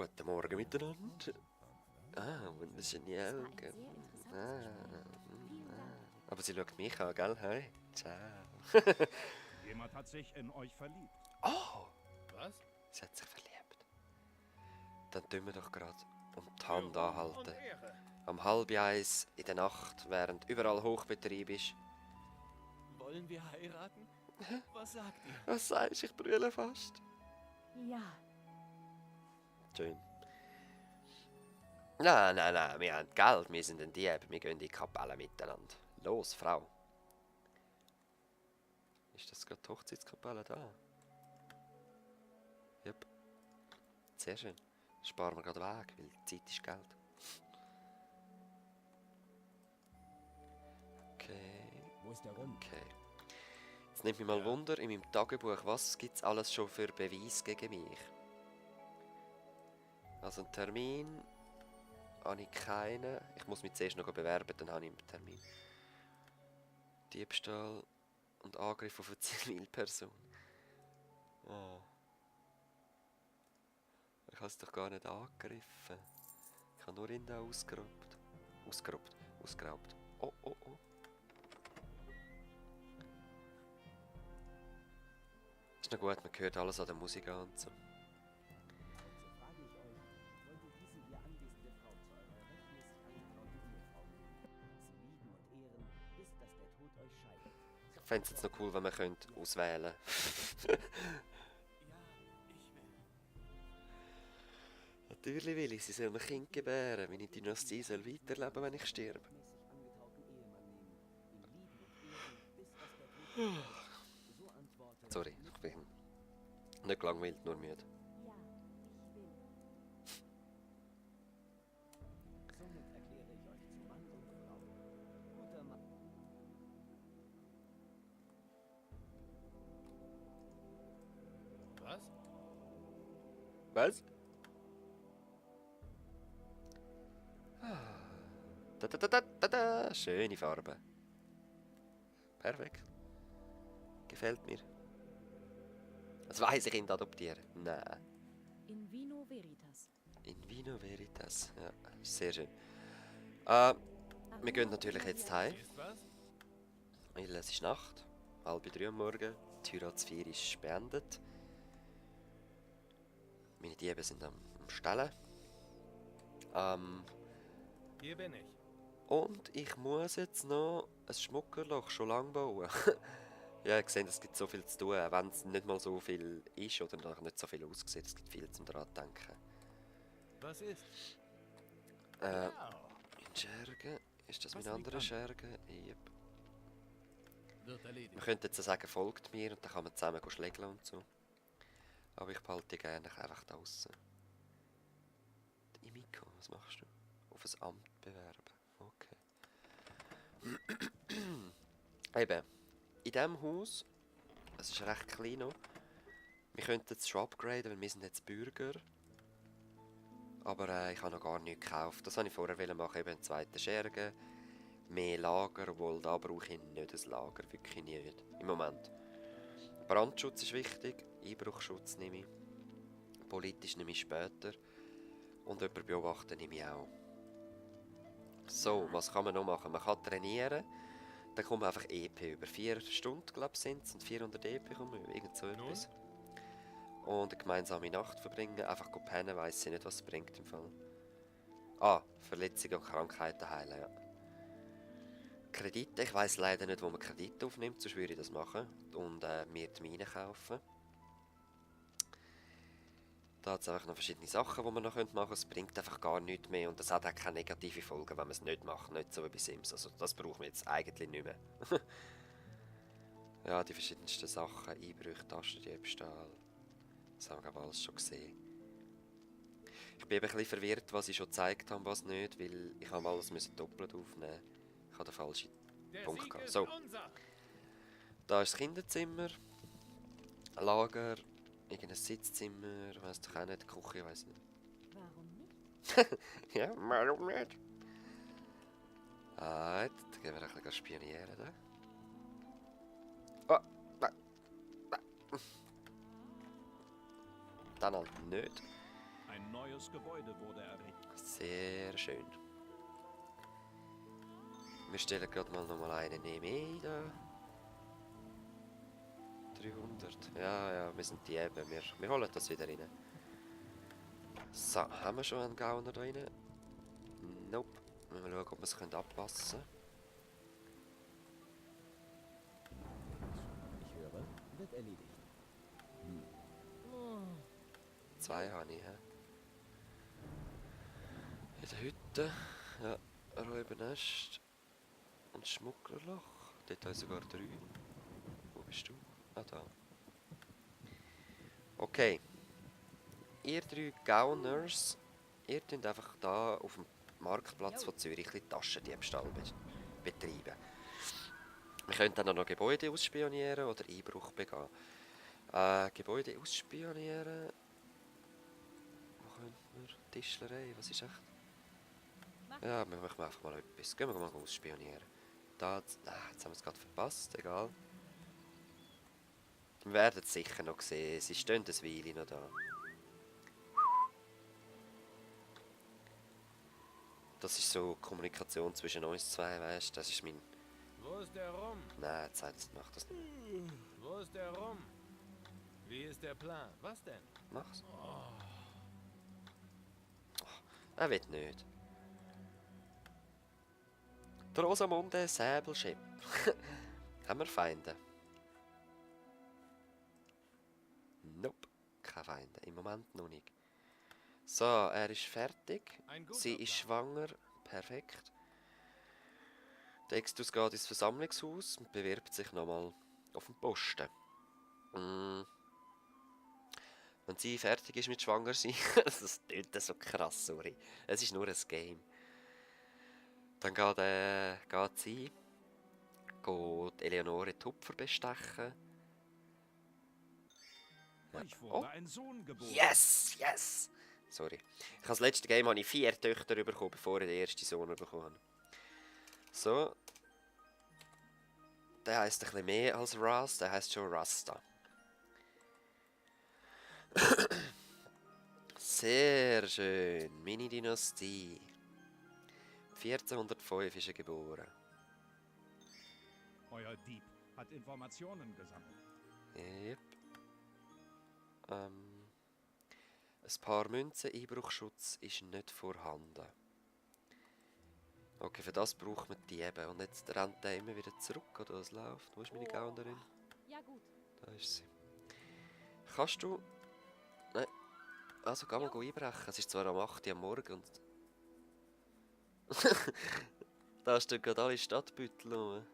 Guten Morgen miteinander. Wunderschöne Augen. Aber sie schaut mich an, gell? Hey, ciao. Jemand hat sich in euch verliebt. Oh, Was? sie hat sich verliebt. Dann tun wir doch gerade um die Hand anhalten. Am 12:30 in der Nacht, während überall Hochbetrieb ist. Wollen wir heiraten? Was sagt ihr? Was sagst du? Ich brülle fast. Ja, Schön. Nein, wir haben Geld, wir sind ein Dieb, wir gehen in die Kapelle miteinander. Los, Frau. Ist das gerade die Hochzeitskapelle da? Jupp. Sehr schön. Sparen wir gerade weg, weil Zeit ist Geld. Okay. Wo ist der rum? Okay. Jetzt nimmt mich mal Wunder, in meinem Tagebuch, was gibt es alles schon für Beweis gegen mich? Also einen Termin habe ich keinen. Ich muss mich zuerst noch bewerben, dann habe ich einen Termin. Diebstahl und Angriff auf eine Zivilperson. Oh. Ich habe es doch gar nicht angegriffen. Ich habe nur ihn da ausgeraubt. Ausgeraubt. Oh. Ist noch gut, man hört alles an der Musik an und so. So frage ich euch, wollt ihr diese hier anwesende Frau zu eurer rechtmäßig angetrauten Ehefrau nehmen? Sie lieben und ehren, bis dass der Tod euch scheidet. Ich fände es jetzt noch cool, wenn man könnte auswählen Ja, ich will. Natürlich will ich, sie soll ein Kind gebären. Meine Dynastie soll weiterleben, wenn ich sterbe. Rechtmäßig angetrauten Ehemann nehmen, ihn lieben und ehren, bis dass der Tod euch scheidet. So antwortet Sorry, ich bin nicht gelangweilt, nur müde. ja, ich will. Somit erkläre ich euch zu Mann und Frau. Guter Mann. Was? Was? Da. Schöne Farbe. Perfekt. Gefällt mir. Das weiss ich, ihn adoptieren. Nein. In Vino Veritas. In Vino Veritas. Ja, sehr schön. Wir gehen natürlich jetzt heim. Siehst was? Weil es ist Nacht. 2:30 am Morgen. Die Heiratsfeier ist beendet. Meine Diebe sind am Stellen. Hier bin ich. Und ich muss jetzt noch ein Schmuckerloch schon lange bauen. Ja, ich sehe, es gibt so viel zu tun, auch wenn es nicht mal so viel ist oder noch nicht so viel aussieht. Es gibt viel zum daran zu denken. Was ist? In Wow. Schergen. Ist das Was mein liegt anderer an? Schergen? Yep. Wird erledigt. Man könnte jetzt so sagen, folgt mir und dann kann man zusammen schlägeln und so. Aber ich behalte dich gerne einfach da draussen. Die Imiko, was machst du? Auf ein Amt bewerben. Okay. Eben, in diesem Haus, es ist recht klein noch, wir könnten es schon upgraden, weil wir sind jetzt Bürger. Aber ich habe noch gar nichts gekauft. Das wollte ich vorher machen, eben einen zweiten Schergen. Mehr Lager, obwohl da brauche ich nicht ein Lager, wirklich nicht. Im Moment. Brandschutz ist wichtig, Einbruchschutz nehme ich. Politisch nehme ich später. Und jemanden beobachten nehme ich auch. So, was kann man noch machen? Man kann trainieren. Dann kommt man einfach EP über 4 Stunden, glaube ich, sind es. Und 400 EP kommen wir, irgend so etwas. Und eine gemeinsame Nacht verbringen. Einfach pennen, weiss ich nicht, was es bringt im Fall. Verletzungen und Krankheiten heilen, ja. Kredite, ich weiss leider nicht, wo man Kredite aufnimmt, sonst würde ich das machen. Und mir die Mine kaufen. Da hat es einfach noch verschiedene Sachen, die man noch machen könnte. Es bringt einfach gar nichts mehr und das hat auch keine negative Folgen, wenn man es nicht macht. Nicht so wie bei Sims. Also das braucht man jetzt eigentlich nicht mehr. Ja, die verschiedensten Sachen. Einbrüche, Tastendiebstahl. Das haben wir, glaube ich, alles schon gesehen. Ich bin eben ein bisschen verwirrt, was ich schon gezeigt habe, was nicht, weil ich habe alles doppelt aufnehmen. Ich habe den falschen Der Punkt Sieg gehabt. ist So, unser. da ist das Kinderzimmer, ein Lager, irgendein Sitzzimmer, weiss doch auch nicht, Küche, weiss nicht. Warum nicht? Ja, warum nicht? Dann gehen wir ein bisschen spionieren. Da. Oh, nein. Dann halt nicht. Ein neues Gebäude wurde errichtet. Sehr schön. Wir stellen gerade mal nochmal einen mehr da. 300. Ja, ja, wir sind die eben. Wir holen das wieder rein. So, haben wir schon einen Gauner da rein? Nope. Müssen wir schauen, ob wir es anpassen Ich höre, wird erledigt. können. 2 habe ich, hä? In der Hütte. Ja, Räubernest. Und Schmugglerloch. Dort habe ich sogar 3. Wo bist du? Ah, da. Okay. Ihr 3 Gauners, ihr könnt einfach da auf dem Marktplatz von Zürich ein bisschen Taschendiebstahl betreiben. Wir können dann auch noch Gebäude ausspionieren oder Einbruch begehen. Gebäude ausspionieren. Wo könnten wir? Tischlerei, was ist echt? Ja, wir machen einfach mal etwas. Gehen wir mal ausspionieren. Da, jetzt haben wir es gerade verpasst, egal. Wir werden es sicher noch sehen. Sie stehen ein Weile noch da. Das ist so Kommunikation zwischen uns zwei, weißt du? Das ist mein... Wo ist der Rum? Nein, jetzt mach das nicht. Wo ist der Rum? Wie ist der Plan? Was denn? Mach's. Er will nicht. Der Rosamunde Säbelschip. Haben wir Feinde? Nope. Keine Feinde. Im Moment noch nicht. So, er ist fertig. Ein guter Sie ist Plan. schwanger. Perfekt. Der Extus geht ins Versammlungshaus und bewirbt sich nochmal auf den Posten. Wenn sie fertig ist mit schwanger sein, das klingt so krass, sorry. Es ist nur ein Game. Dann geht sie geht Eleonore Tupfer bestechen. Euch wurde Oh. ein Sohn geboren. Yes, yes! Sorry. Ich habe das letzte Game habe ich 4 Töchter bekommen, bevor ich den ersten Sohn bekommen habe. So. Der heisst ein bisschen mehr als Ras, der heisst schon Rasta. Sehr schön. Mini-Dynastie. 1405 ist er geboren. Euer Dieb hat Informationen gesammelt. Yep. Ein paar Münzen, Einbruchschutz ist nicht vorhanden. Okay, für das braucht man die eben. Und jetzt rennt er immer wieder zurück, oder was läuft? Wo ist meine Gaunerin? Ja gut. Da ist sie. Kannst du... Nein. Also, geh mal einbrechen. Es ist zwar am 8 Uhr am Morgen und... Da stehen gerade alle Stadtbüttel rum.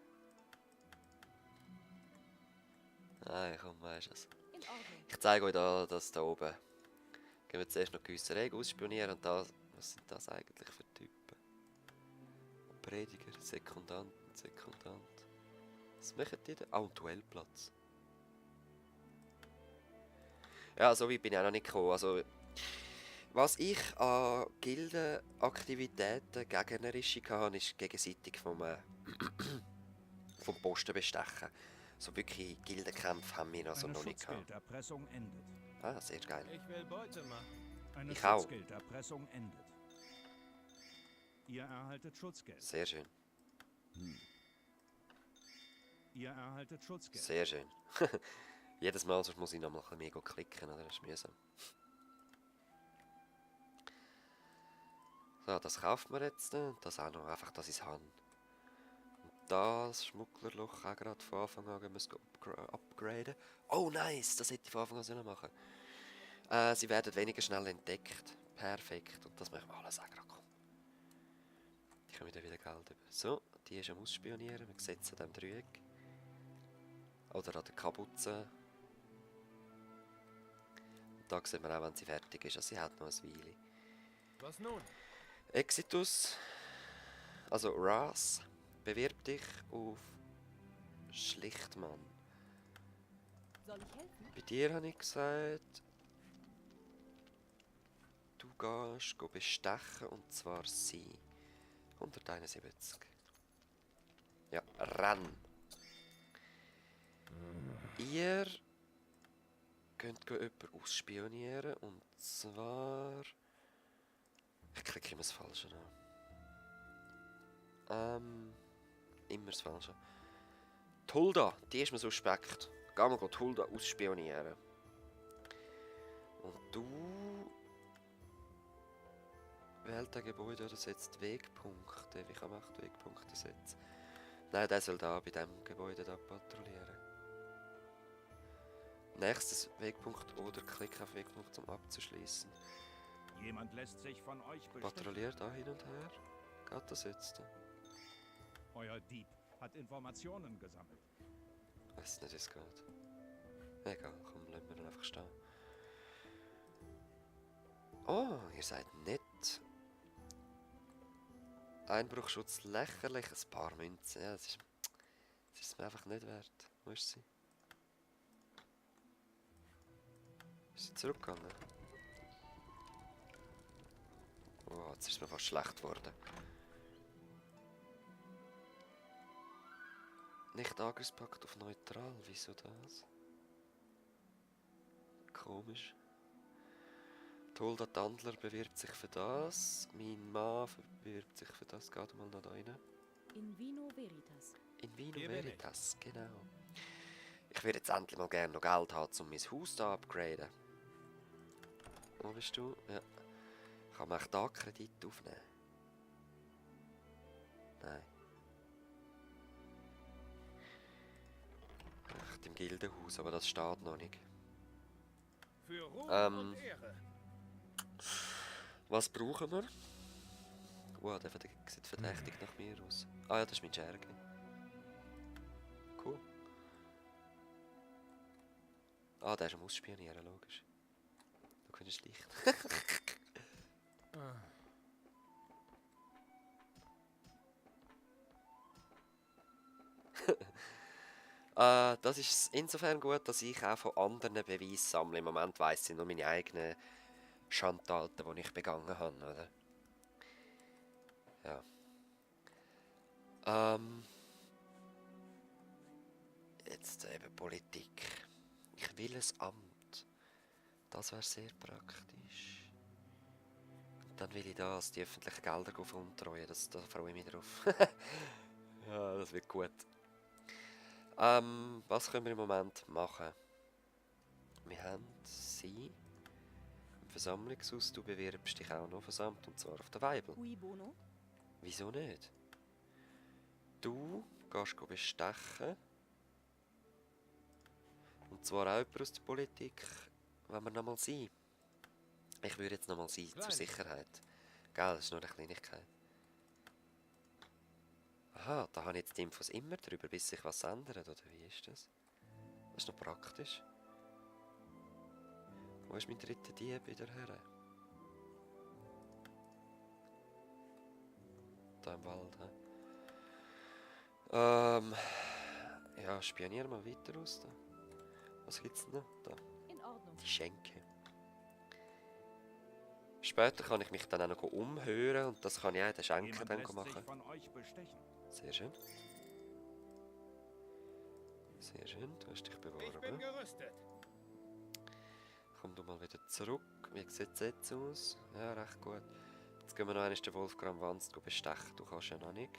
Nein, komm, weisst du es. In Ordnung. Ich zeige euch da, das da oben. Gehen wir zuerst noch gewisse Regeln ausspionieren und das... Was sind das eigentlich für Typen? Prediger, Sekundant. Was machen die da? Ah, und Duellplatz. Ja, so weit bin ich auch noch nicht gekommen. Also, was ich an Gildenaktivitäten gegnerische hatte, ist gegenseitig vom Posten bestechen. So wirklich Gildenkämpfe haben wir also Eine noch nicht gehabt. Schutzgelderpressung endet. Ah, sehr geil. Ich will Beute machen. Eine Ich auch. Schutzgelderpressung endet. Ihr erhaltet Schutzgeld. Sehr schön. Ihr erhaltet Schutzgeld. Sehr schön. Jedes Mal sonst muss ich noch mal ein bisschen mehr klicken, oder? Das ist mühsam. So, das kauft man jetzt. Das auch noch, einfach, dass ich es habe. Und das Schmugglerloch auch gerade von Anfang an, wenn wir es upgraden. Oh, nice! Das hätte ich von Anfang an sollen machen. Sie werden weniger schnell entdeckt. Perfekt. Und das machen wir alles auch gerade. Ich komme wieder Geld über. So, die ist am Ausspionieren. Wir setzen dem Dreieck. Oder an der Kapuze. Und da sieht man auch, wenn sie fertig ist. Also sie hat noch ein Weile. Was nun? Exitus, also Ras, bewirb dich auf Schlichtmann. Soll ich helfen? Bei dir habe ich gesagt, du gehst bestechen und zwar sie. 171. Ja, renn. Ihr könnt jemanden ausspionieren. Und zwar... Ich klicke immer das Falsche an. Immer das Falsche. Die Hulda, die ist mir suspekt. Geh mal die Hulda ausspionieren. Und du... Wählt ein Gebäude oder setzt Wegpunkte. Wie kann man echt Wegpunkte setzen? Nein, der soll da bei diesem Gebäude da patrouillieren. Nächstes Wegpunkt oder Klick auf Wegpunkt, um abzuschließen. Jemand lässt sich von euch bestechen. Patrouilliert da hin und her. Geht das jetzt? Euer Dieb hat Informationen gesammelt. Weiß nicht, wie es geht. Egal, komm, lassen wir ihn einfach stehen. Oh, ihr seid nett. Einbruchschutz lächerlich, ein paar Münzen. Ja, das ist mir einfach nicht wert. Wo ist sie? Ist sie zurückgegangen? Oh, jetzt ist mir fast schlecht geworden. Nicht Angriffspakt auf neutral, wieso das? Komisch. Die Hulda Tandler bewirbt sich für das. Mein Mann bewirbt sich für das. Geht mal noch da rein. In Vino Veritas. In Vino Hier bin ich. Veritas, genau. Ich würde jetzt endlich mal gerne noch Geld haben, um mein Haus da upgraden. Wo bist du? Ja. Kann man da Kredit aufnehmen? Nein. Echt im Gildenhaus, aber das steht noch nicht. Für Ruhm Ähm. und Ehre. Was brauchen wir? Wow, der sieht verdächtig nach mir aus. Ah ja, das ist mein Scherge. Cool. Ah, der ist am Ausspionieren, logisch. Du kannst Licht. Das ist insofern gut, dass ich auch von anderen Beweisen sammle. Im Moment weiss ich nur meine eigenen Schandtaten, die ich begangen habe, oder? Ja. Jetzt eben Politik. Ich will ein Amt. Das wäre sehr praktisch. Und dann will ich das, die öffentlichen Gelder veruntreuen. Da freue ich mich drauf. Ja, das wird gut. Was können wir im Moment machen? Wir haben sie im Versammlungshaus. Du bewirbst dich auch noch versammelt, und zwar auf der Weibel. Cui bono? Wieso nicht? Du gehst bestechen. Und zwar auch jemand aus der Politik, wenn wir nochmal sein. Ich würde jetzt nochmal sein, zur Kleine. Sicherheit. Gell, das ist nur eine Kleinigkeit. Aha, da habe ich jetzt die Infos immer drüber, bis sich was ändert, oder wie ist das? Das ist noch praktisch. Wo ist mein dritter Dieb wieder her? Da im Wald, hä? Ja, spionieren wir weiter aus da. Was gibt's denn noch? Da, In Ordnung. die Schenke. Später kann ich mich dann auch noch umhören und das kann ich auch in den Schenken Jemand dann lässt sich machen. von euch bestechen. Sehr schön. Sehr schön, du hast dich Ich bin beworben. gerüstet. Komm du mal wieder zurück. Wie sieht es jetzt aus? Ja, recht gut. Jetzt gehen wir noch einmal den Wolfgram Wanz bestechen. Du kannst ja noch nicht.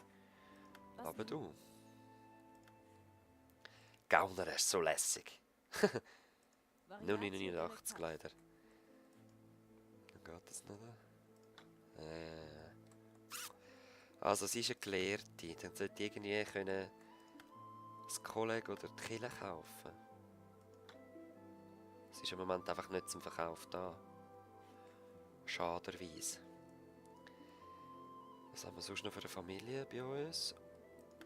Was Aber nun? du. Gauner, er ist so lässig. Nur Variatio 89 delectat. leider. Dann geht das noch. Also sie ist eine Gelehrte. Dann sollte irgendwie können das Kolleg oder die Kille kaufen. Sie ist im Moment einfach nicht zum Verkauf da. Schaderweise. Was haben wir sonst noch für eine Familie bei uns?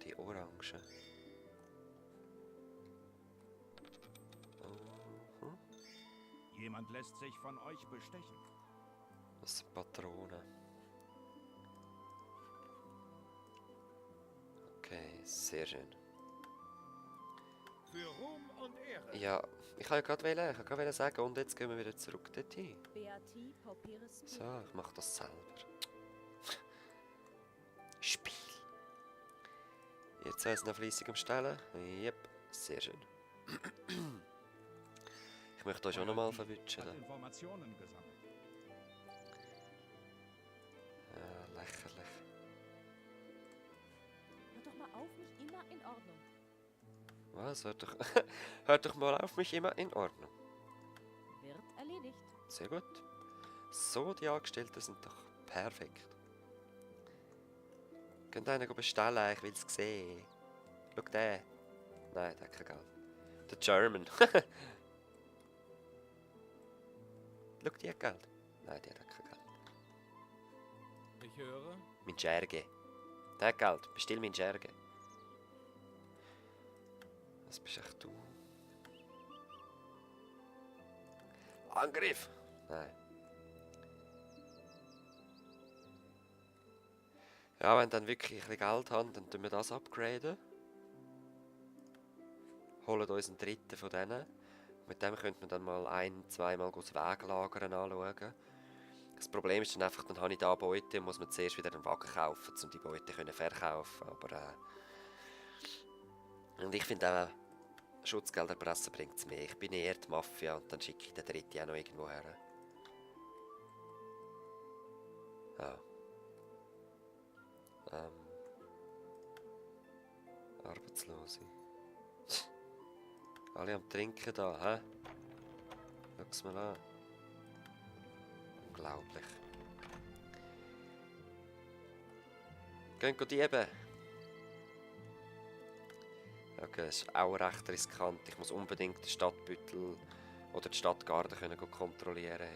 Die Orangen. Mhm. Jemand lässt sich von euch bestechen. Das sind Patronen. Okay, sehr schön. Für Ruhm und Ehre. Ja, ich kann ja gerade sagen, und jetzt gehen wir wieder zurück dorthin. Beati pauperis So, ich mache das selber. Spiel. Jetzt ist noch fleissig am Stellen. Yep, sehr schön. Ich möchte euch schon Euer nochmal Dieb verwünschen. hat Informationen gesammelt. Ja, lächerlich. Hör doch mal auf, mich immer in Ordnung. Was? Hört doch mal auf, mich immer in Ordnung. Wird erledigt. Sehr gut. So, die Angestellten sind doch perfekt. Könnt einen bestellen, ich will es sehen. Schau den. Nein, der hat kein Geld. Der German. Schau, die hat Geld. Nein, die hat kein Geld. Ich höre. Mein Scherge. Der hat Geld. Bestill mein Scherge. Was bist echt du? Angriff! Nein. Ja, wenn dann wirklich ein bisschen Geld haben, dann tun wir das upgraden. Holen uns einen dritten von denen. Mit dem könnte man dann mal zweimal das Weglagern anschauen. Das Problem ist dann einfach, dann habe ich da Beute und muss man zuerst wieder einen Wagen kaufen, um die Beute zu verkaufen. Aber und ich finde auch, Schutzgelderpressen bringt es mehr. Ich bin eher die Mafia und dann schicke ich den dritten auch noch irgendwo her. Ja. Arbeitslose. Alle am Trinken da, hä? Schau's mal an. Unglaublich. Gehen dieben. Okay, das ist auch recht riskant. Ich muss unbedingt den Stadtbüttel oder die Stadtgarde können kontrollieren.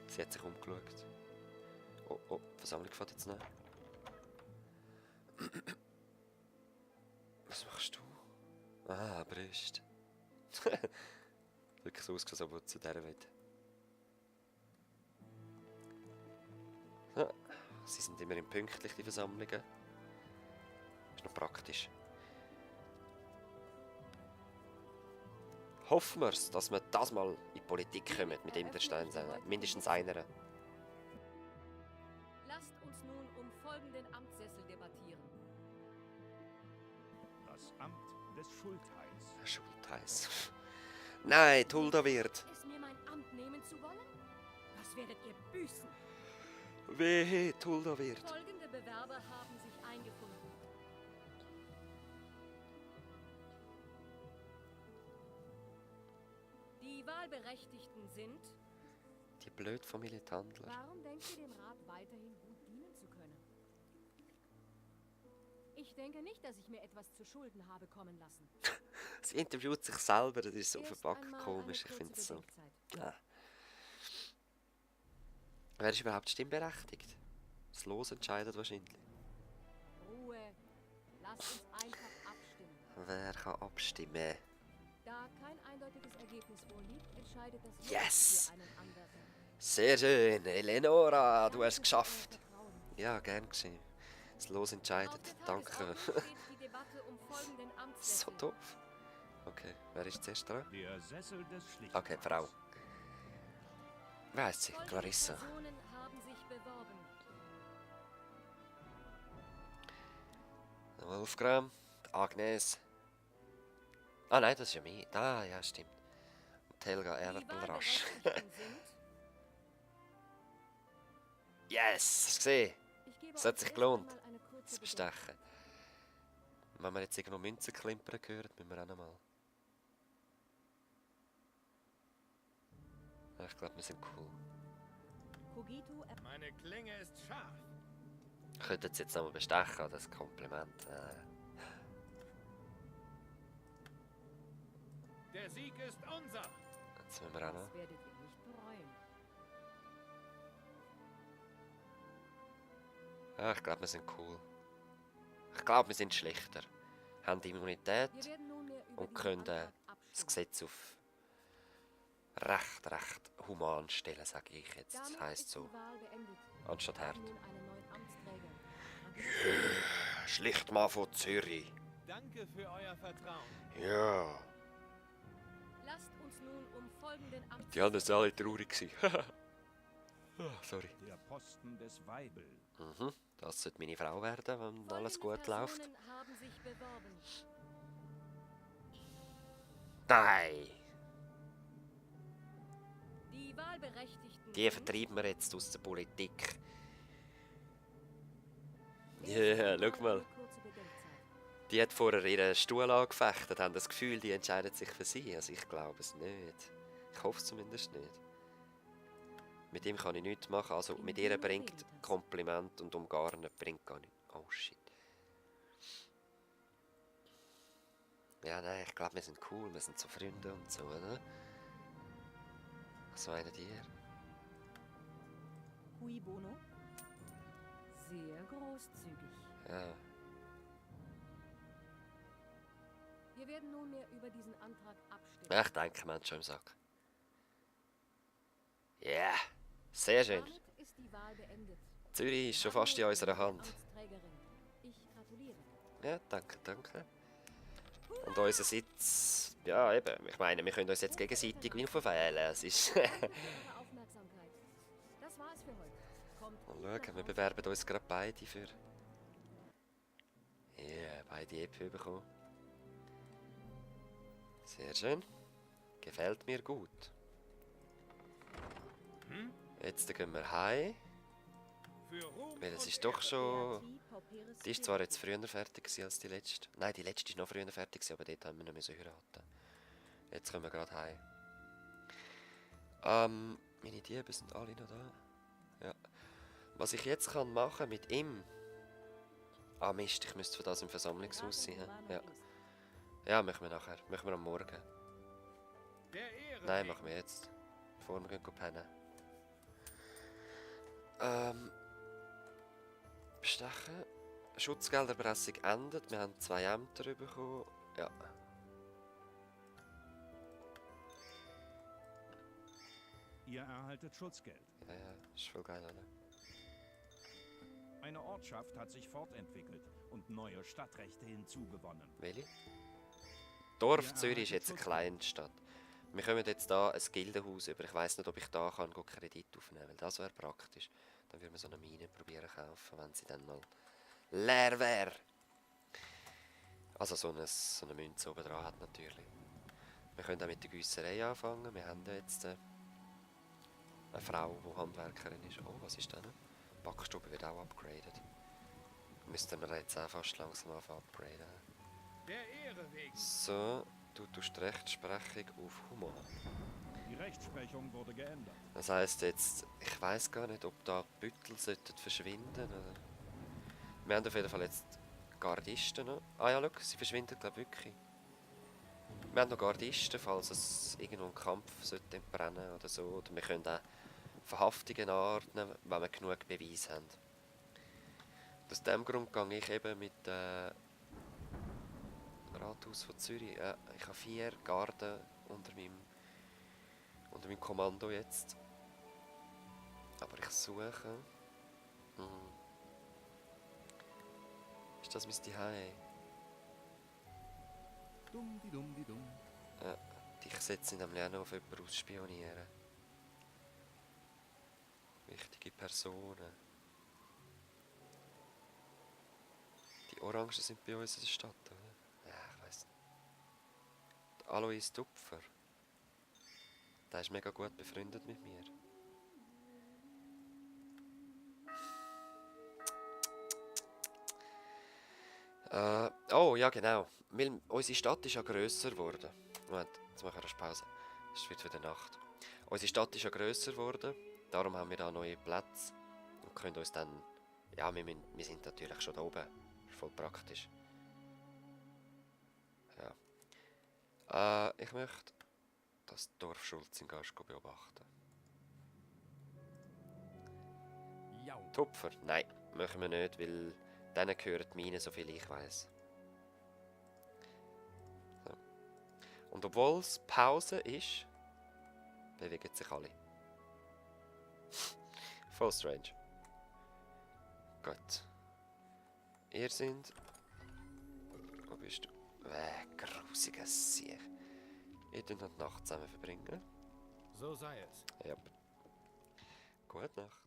Sie hat sich umgeschaut. Oh, die Versammlung fährt jetzt nicht. Was machst du? Ah, Brust. Wirklich so ausgesehen, als zu dieser will. Ja, sie sind immerhin pünktlich, die Versammlungen. Ist noch praktisch. Hoffen wir es, dass wir das mal in die Politik kommen mit dem der Stein, mindestens einer. Lasst uns nun um folgenden Amtssessel debattieren. Das Amt des Schultheiß. Schultheiß. Nein, Tulda wird. Es mir mein Amt nehmen zu wollen? Das werdet ihr büßen. Wehe, Tulda wird. Folgende Bewerber haben sich eingefunden. Die Wahlberechtigten sind... Die Blödfamilie Tandler. Warum denkt ihr dem Rat weiterhin gut dienen zu können? Ich denke nicht, dass ich mir etwas zu Schulden habe kommen lassen. Sie interviewt sich selber, das ist so Erst verpackt einmal komisch, eine ich finde es kurze so. Bedenkzeit. Ja. Wer ist überhaupt stimmberechtigt? Das Los entscheidet wahrscheinlich. Ruhe. Lasst uns einfach abstimmen. Wer kann abstimmen? Da kein eindeutiges Ergebnis vorliegt, entscheidet das Los Yes! für einen anderen. Sehr schön, Eleonora, du Danke hast es für geschafft. euer Vertrauen. Ja, gern geschehen. Das Los Auf entscheidet, der danke. Tagesordnung steht die Debatte um folgenden So Amtssessel. doof. Okay, wer ist zuerst dran? Der Sessel des Schlichters. Okay, Frau. Wer heißt sie? Folgende Clarissa. Personen haben sich beworben. Wolfgram, Agnes. Ah nein, das ist ja mich. Ah, ja, stimmt. Und Helga Die Erpelrasch. Wahlberechtigten sind... Yes, hast du gesehen? Ich gebe Es hat euch sich erst gelohnt, einmal eine kurze Das Bedenkzeit. Bestechen. Wenn wir jetzt irgendwo Münzen klimpern hören, müssen wir auch noch mal. Ja, ich glaube, wir sind cool. Cogito Meine Klinge ist scharf. Könnten Sie jetzt noch mal bestechen, das Kompliment. Der Sieg ist unser. Jetzt müssen wir auch noch. Das werdet ihr nicht bereuen. Ja, ich glaube, wir sind cool. Ich glaube, wir sind schlechter. Haben die Immunität Wir werden nunmehr über und diesen können Antrag das abstimmen. Gesetz auf recht human stellen, sage ich jetzt. Das Damit heisst ist so, die Wahl beendet. anstatt Wir hart. haben nun einen neuen Amtsträger. Schlichtmann von Zürich. Danke für euer Vertrauen. Ja. Lasst uns nun um folgenden Amtssessel... Die anderen sind alle traurig gewesen. Sorry. Der Posten des Weibel. Mhm. Das sollte meine Frau werden, wenn alles Folgende gut läuft. Personen haben sich beworben. Nein! Die Wahlberechtigten. Die vertreiben wir jetzt aus der Politik. Ja, schau mal. Kurze Bedenkzeit. Die hat vorher ihren Stuhl angefechtet, haben das Gefühl, die entscheidet sich für sie. Also ich glaube es nicht. Ich hoffe es zumindest nicht. Mit ihm kann ich nichts machen, also mit ihr bringt Kompliment und umgarnen bringt gar nichts. Oh shit. Ja, nein, ich glaube, wir sind cool, wir sind so Freunde und so, ne? Was meinen ihr? Cui bono? Sehr großzügig. Ja. Wir werden nunmehr über diesen Antrag abstimmen. Ja, ich denke, wir haben es schon im Sack. Ja, yeah. Sehr schön. Damit ist die Wahl beendet. Zürich ist schon fast in unserer Hand. Amtsträgerin. Ich gratuliere. Ja, danke, danke. Und unser Sitz, ja eben, ich meine, wir können uns jetzt gegenseitig wie verwählen. Es ist... Danke für Ihre Aufmerksamkeit. Das war es für heute. Kommt gut Mal nach schauen, wir Hause. bewerben uns gerade beide für... Ja, beide EP bekommen. Sehr schön. Gefällt mir gut. Jetzt gehen wir heim, Für Ruhm weil es und ist doch schon... Beatrice pauperis Die ist zwar jetzt früher fertig gewesen als die letzte. Nein, die letzte ist noch früher fertig gewesen, aber dort haben wir noch müssen heiraten. Jetzt kommen wir gerade heim. Meine Diebe sind alle noch da. Ja. Was ich jetzt kann machen mit ihm... Ah Mist, ich müsste für das im Versammlungshaus sein. hä? Ja. Ja, machen wir nachher. Machen wir am Morgen. der Ehre Nein, wegen. machen wir jetzt. Bevor wir gehen pennen. Bestechen. Schutzgelderpressung endet. Wir haben 2 Ämter bekommen. Ja. Ihr erhaltet Schutzgeld. Ja, ja, ist voll geil, oder? Eine Ortschaft hat sich fortentwickelt und neue Stadtrechte hinzugewonnen. Welche? Dorf Ja, Zürich ist jetzt eine Schutzgeld. Kleinstadt. Wir kommen jetzt hier ein Gildenhaus über. Ich weiss nicht, ob ich da kann Kredit aufnehmen kann, weil das wäre praktisch. Dann würden wir so eine Mine probieren kaufen, wenn sie dann mal leer wäre. Also so eine Münze oben dran hat natürlich. Wir können auch mit der Güsserei anfangen. Wir haben jetzt eine Frau, die Handwerkerin ist. Oh, was ist das? Die Backstube wird auch upgraded. Müssten wir jetzt auch fast langsam anfangen upgraden. Der Ehre wegen. So, du tust Rechtsprechung auf Humor. Die Rechtsprechung wurde geändert. Das heisst jetzt, ich weiss gar nicht, ob da die Büttel sollten verschwinden oder... Wir haben auf jeden Fall jetzt Gardisten noch. Ah ja, schau, sie verschwinden glaube ich wirklich. Wir haben noch Gardisten, falls es irgendwo einen Kampf sollte brennen oder so. Oder wir können auch Verhaftungen anordnen, wenn wir genug Beweise haben. Aus diesem Grund gehe ich eben mit Rathaus von Zürich. Ich habe 4 Garden unter meinem Kommando jetzt. Aber ich suche... Ist das mein Zuhause? Dumm, die dumm, die dumm. Ja, ich setze nämlich auch noch auf jemanden ausspionieren. Wichtige Personen. Die Orangen sind bei uns in der Stadt, oder? Ja, ich weiss nicht. Der Alois Tupfer. Der ist mega gut befreundet mit mir. Oh, ja genau. Weil unsere Stadt ist ja grösser geworden. Moment, jetzt mache ich eine Pause. Es wird wieder Nacht. Unsere Stadt ist ja grösser geworden. Darum haben wir da neue Plätze. Und können uns dann... Ja, wir sind natürlich schon da oben. Ist voll praktisch. Ja. Ich möchte das Dorf Schulzingast beobachten. Ja. Tupfer? Nein, machen wir nicht, weil denen gehören die Minen, so viel ich weiß. So. Und obwohl es Pause ist, bewegen sich alle. Voll strange. Gut. Ihr seid... Wo bist du? Grusiges Sieg. Ihr könnt noch die Nacht zusammen verbringen. So sei es. Ja. Gute Nacht.